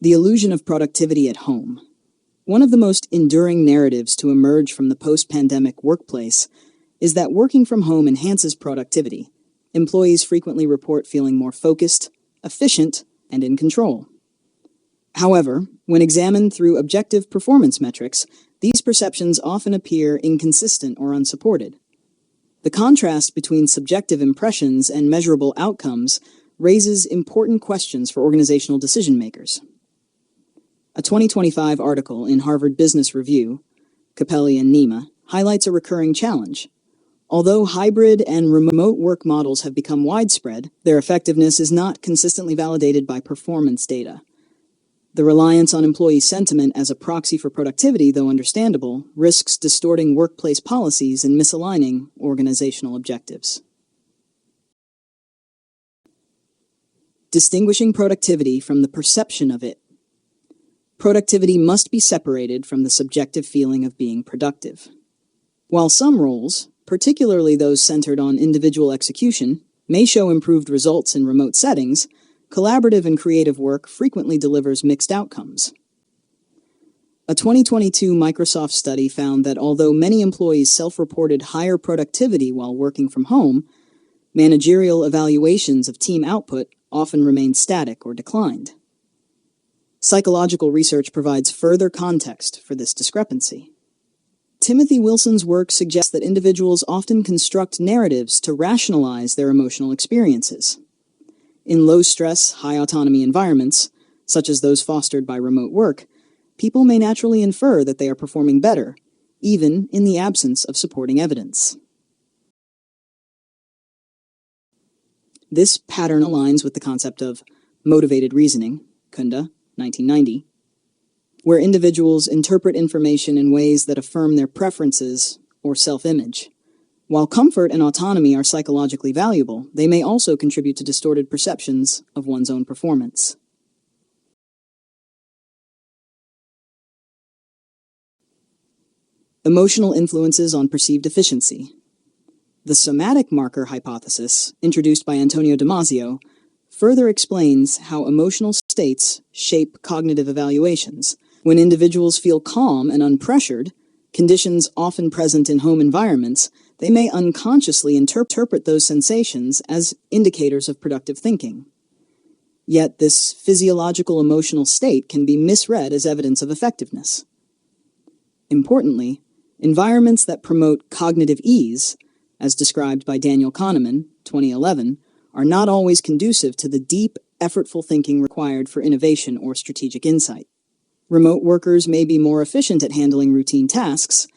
The illusion of productivity at home. One of the most enduring narratives to emerge from the post-pandemic workplace is that working from home enhances productivity. Employees frequently report feeling more focused, efficient, and in control. However, when examined through objective performance metrics, these perceptions often appear inconsistent or unsupported. The contrast between subjective impressions and measurable outcomes raises important questions for organizational decision-makers. A 2025 article in Harvard Business Review, Capelli and Nema, highlights a recurring challenge. Although hybrid and remote work models have become widespread, their effectiveness is not consistently validated by performance data. The reliance on employee sentiment as a proxy for productivity, though understandable, risks distorting workplace policies and misaligning organizational objectives. Distinguishing productivity from the perception of it. Productivity must be separated from the subjective feeling of being productive. While some roles, particularly those centered on individual execution, may show improved results in remote settings, collaborative and creative work frequently delivers mixed outcomes. A 2022 Microsoft study found that although many employees self-reported higher productivity while working from home, managerial evaluations of team output often remained static or declined. Psychological research provides further context for this discrepancy. Timothy Wilson's work suggests that individuals often construct narratives to rationalize their emotional experiences. In low-stress, high-autonomy environments, such as those fostered by remote work, people may naturally infer that they are performing better, even in the absence of supporting evidence. This pattern aligns with the concept of motivated reasoning, Kunda, 1990, where individuals interpret information in ways that affirm their preferences or self-image. While comfort and autonomy are psychologically valuable, they may also contribute to distorted perceptions of one's own performance. Emotional influences on perceived efficiency. The somatic marker hypothesis, introduced by Antonio Damasio, further explains how emotional states shape cognitive evaluations. When individuals feel calm and unpressured, conditions often present in home environments, they may unconsciously interpret those sensations as indicators of productive thinking. Yet this physiological emotional state can be misread as evidence of effectiveness. Importantly, environments that promote cognitive ease, as described by Daniel Kahneman, 2011, are not always conducive to the deep, effortful thinking required for innovation or strategic insight. Remote workers may be more efficient at handling routine tasks,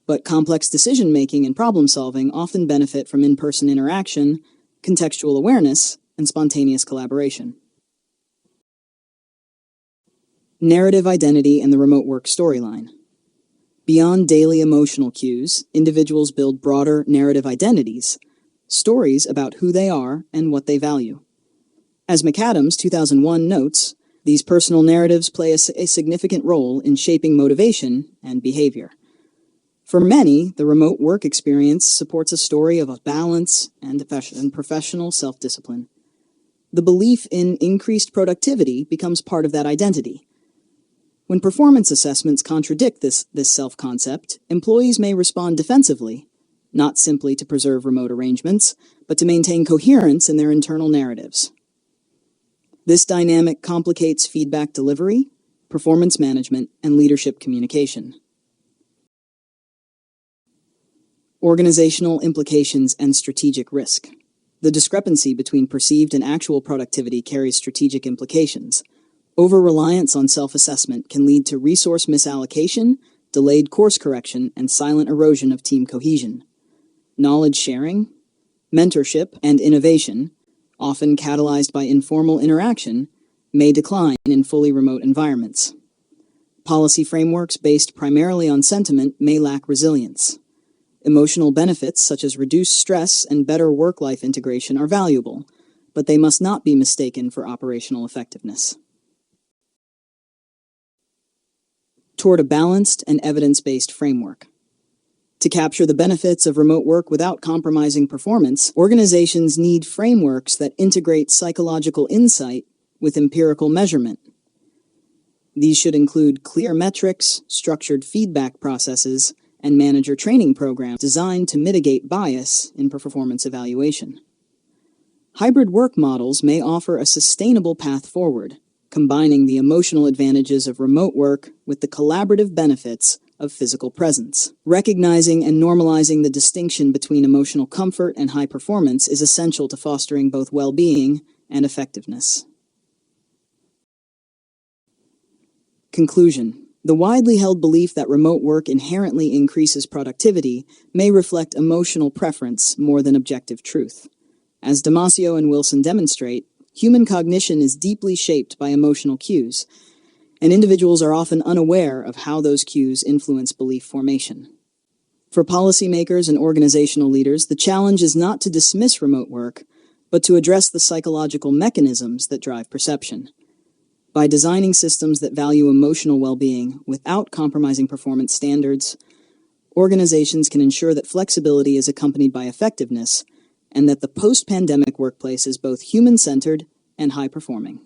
but complex decision-making and problem-solving often benefit from in-person interaction, contextual awareness, and spontaneous collaboration. Narrative identity and the remote work storyline. Beyond daily emotional cues, individuals build broader narrative identities, stories about who they are and what they value. As McAdams, 2001, notes, these personal narratives play a significant role in shaping motivation and behavior. For many, the remote work experience supports a story of balance and professional self-discipline. The belief in increased productivity becomes part of that identity. When performance assessments contradict this self-concept, employees may respond defensively, not simply to preserve remote arrangements, but to maintain coherence in their internal narratives. This dynamic complicates feedback delivery, performance management, and leadership communication. Organizational implications and strategic risk. The discrepancy between perceived and actual productivity carries strategic implications. Over-reliance on self-assessment can lead to resource misallocation, delayed course correction, and silent erosion of team cohesion. Knowledge sharing, mentorship, and innovation, often catalyzed by informal interaction, may decline in fully remote environments. Policy frameworks based primarily on sentiment may lack resilience. Emotional benefits such as reduced stress and better work-life integration are valuable, but they must not be mistaken for operational effectiveness. Toward a balanced and evidence-based framework. To capture the benefits of remote work without compromising performance, organizations need frameworks that integrate psychological insight with empirical measurement. These should include clear metrics, structured feedback processes, and manager training programs designed to mitigate bias in performance evaluation. Hybrid work models may offer a sustainable path forward, combining the emotional advantages of remote work with the collaborative benefits of physical presence. Recognizing and normalizing the distinction between emotional comfort and high performance is essential to fostering both well-being and effectiveness. Conclusion. The widely held belief that remote work inherently increases productivity may reflect emotional preference more than objective truth. As Damasio and Wilson demonstrate, human cognition is deeply shaped by emotional cues, and individuals are often unaware of how those cues influence belief formation. For policymakers and organizational leaders, the challenge is not to dismiss remote work, but to address the psychological mechanisms that drive perception. By designing systems that value emotional well-being without compromising performance standards, organizations can ensure that flexibility is accompanied by effectiveness, and that the post-pandemic workplace is both human-centered and high-performing.